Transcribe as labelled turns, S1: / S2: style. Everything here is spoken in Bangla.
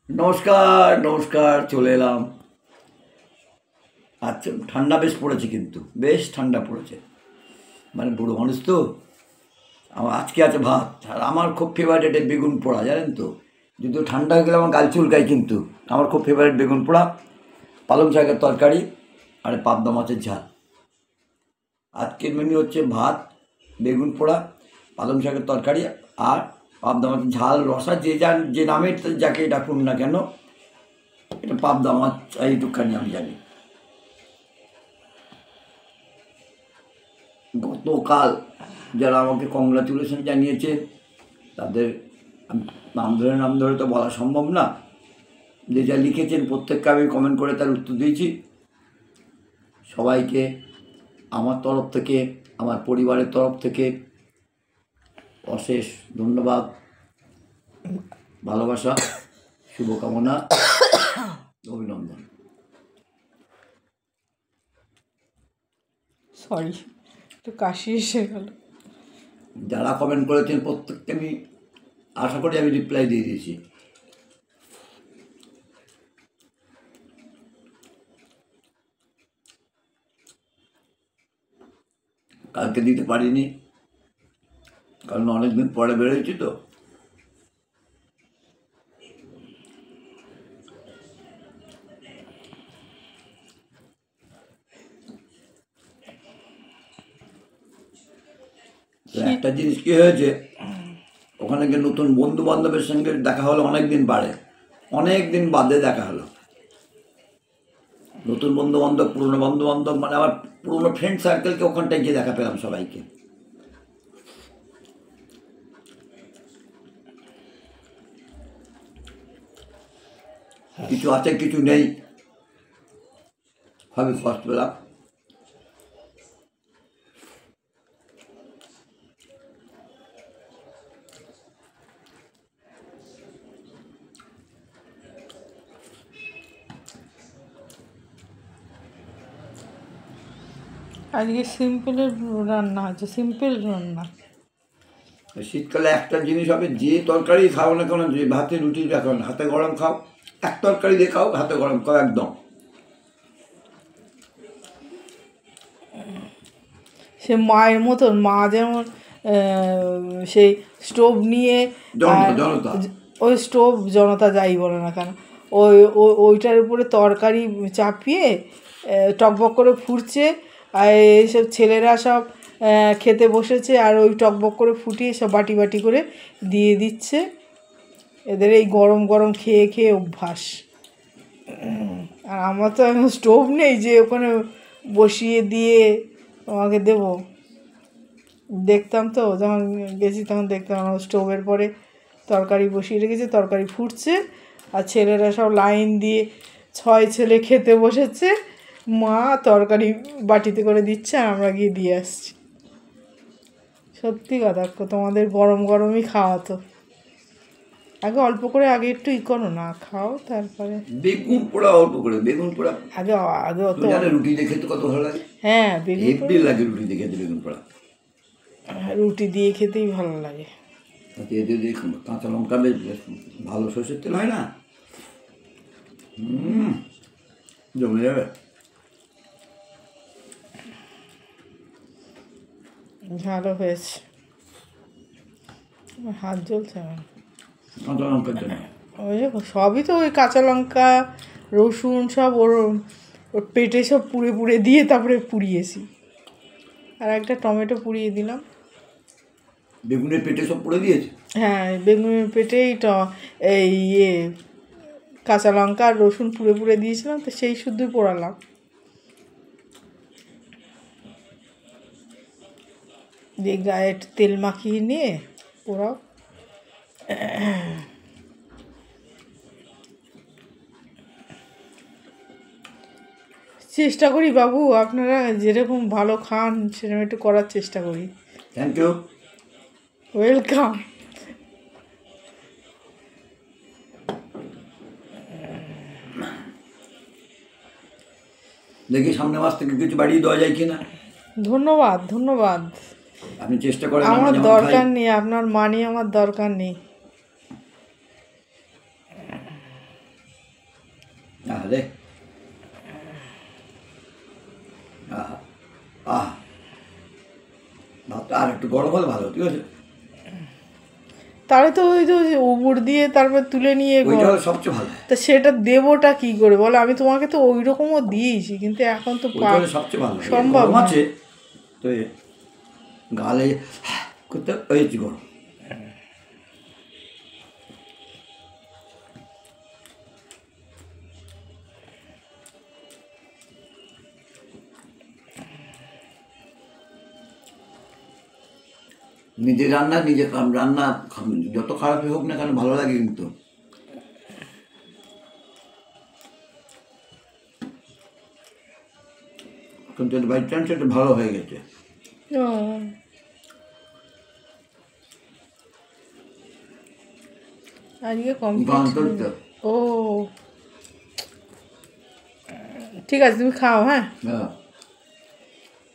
S1: নমস্কার নমস্কার, চলে এলাম। আচ্ছা, ঠান্ডা বেশ পড়েছে, কিন্তু বেশ ঠান্ডা পড়েছে। মানে বুড়ো মানুষ তো। আমার আজকে আছে ভাত, আর আমার খুব ফেভারিট বেগুন পোড়া, জানেন তো। যদিও ঠান্ডা হয়ে গেলে আমার গাল চুলকায়, কিন্তু আমার খুব ফেভারিট বেগুন পোড়া, পালং শাকের তরকারি আর পাবদা মাছের ঝাল। আজকের মেনু হচ্ছে ভাত, বেগুন পোড়া, পালং শাকের তরকারি আর পাবদা মাছের ঝাল রসা। যে নামে যাকে ডাকুন না কেন, এটা পাবদা মাছ এইটুকখানি আমি জানি। গতকাল যারা আমাকে কংগ্রাচুলেশন জানিয়েছে তাদের নাম ধরে তো বলা সম্ভব না। যে যা লিখেছেন প্রত্যেককে আমি কমেন্ট করে তার উত্তর দিয়েছি। সবাইকে আমার তরফ থেকে, আমার পরিবারের তরফ থেকে অশেষ ধন্যবাদ, ভালোবাসা, শুভকামনা, অভিনন্দন।
S2: সরি, একটু কাশি এসে গেল।
S1: যারা কমেন্ট করেছেন প্রত্যেককে আমি আশা করি আমি রিপ্লাই দিয়ে দিয়েছি। কালকে দিতে পারিনি, কারণ অনেকদিন পরে বেরোয়েছি তো। একটা জিনিস কি হয়েছে, ওখানে গিয়ে নতুন বন্ধু বান্ধবের সঙ্গে দেখা হলো, অনেক দিন বাদে দেখা হলো। নতুন বন্ধু বান্ধব, পুরনো বন্ধু বান্ধব, মানে আমার পুরনো ফ্রেন্ড সার্কেলকে ওখানটায় গিয়ে দেখা পেলাম সবাইকে। কিছু আছে কিছু নেই, খুবই কষ্ট পেলাম।
S2: আজকে সিম্পলের রান্না আছে, সিম্পল রান্না।
S1: শীতকালে একটা জিনিস হবে, যে তরকারি খাও না কেন, যে ভাতে রুটি দেখো না, হাতে গরম খাও, এক তরকারি দিয়ে খাও, হাতে গরম খাও, একদম।
S2: সে মায়ের মতন, মা যেমন সেই স্টোভ নিয়ে,
S1: জনতা
S2: ওই স্টোভ জনতা যাই বলে না কেন, ওইটার উপরে তরকারি চাপিয়ে টকবক করে ফুটছে, আর এইসব ছেলেরা সব খেতে বসেছে, আর ওই টকবক করে ফুটিয়ে সব বাটি বাটি করে দিয়ে দিচ্ছে। এদের এই গরম গরম খেয়ে খেয়ে অভ্যাস। আর আমার তো এখন স্টোভ নেই যে ওখানে বসিয়ে দিয়ে তোমাকে দেবো। দেখতাম তো, যখন গেছি তখন দেখতাম আমার স্টোভের পরে তরকারি বসিয়ে রেখেছে, তরকারি ফুটছে, আর ছেলেরা সব লাইন দিয়ে 6 ছেলে খেতে বসেছে, মা তরকারি বাটিতে করে দিচ্ছে আর আমরা গিয়ে দিয়ে আসছি। সত্যি কথা, তোমাদের গরম গরমই খাওয়াতো। আগে অল্প করে, আগে একটু করো না, খাও, তারপরে
S1: বেগুন পোড়া অল্প করে, বেগুন পোড়া
S2: আগে আগে অত
S1: রুটি দিয়ে খেতে কত ভালো লাগে।
S2: হ্যাঁ, বেগুন
S1: হেভি লাগে রুটি দিয়ে খেতে, বেগুন পোড়া
S2: রুটি দিয়ে খেতেই ভালো লাগে।
S1: এতে যদি কাঁচা লঙ্কা বেশ ভালো সরষের তেল হয় না, জমে যাবে।
S2: ভালো হয়েছে, হাত জ্বলছে আমার।
S1: কাঁচা লঙ্কার জন্য
S2: ওই যে সবই তো ওই কাঁচা লঙ্কা রসুন সব ওর পেটে সব পুড়ে পুড়ে দিয়ে তারপরে পুড়িয়েছি, আর একটা টমেটো পুড়িয়ে দিলাম।
S1: বেগুনের পেটে সব পুড়ে দিয়েছে।
S2: হ্যাঁ, বেগুনের পেটেই এই কাঁচা লঙ্কা আর রসুন পুড়ে পুড়ে দিয়েছিলাম, তো সেই শুদ্ধই পোড়ালাম। দিয়ে গায়ে একটু তেল মাখিয়ে নিয়ে পোড়াও। চেষ্টা করি বাবু, আপনারা যেরকম ভালো খান সেরকম একটু করার চেষ্টা করি।
S1: Thank you,
S2: welcome.
S1: দেখি সামনে মাস থেকে কিছু বাড়িয়ে দেওয়া যায় কিনা।
S2: ধন্যবাদ ধন্যবাদ।
S1: আপনি চেষ্টা করেন।
S2: আমার দরকার নেই, আপনার মানি আমার দরকার নেই।
S1: রে আহ ভাতটা আর একটু গরম হলে ভালো, ঠিক আছে?
S2: তাহলে তো ওই যে উবুর দিয়ে তারপর তুলে নিয়ে
S1: ওইটা সবচেয়ে ভালো,
S2: তা সেটা দেবোটা কি করে বলো? আমি তোমাকে তো ওই রকমও দিয়েছি, কিন্তু এখন তো
S1: ওইটা সবচেয়ে ভালো।
S2: সম্ভব
S1: গরম আছে তো গালে করতে হয়েছি গরম। নিজের রান্না নিজে রান্না যত খারাপই হোক না কেন ভালো লাগে, কিন্তু কিন্তু বাই চান্স এটা ভালো হয়ে গেছে।
S2: আজকে কমপ্লিট।
S1: গান্তরটা
S2: ও ঠিক আছে, তুমি খাও। হ্যাঁ
S1: হ্যাঁ।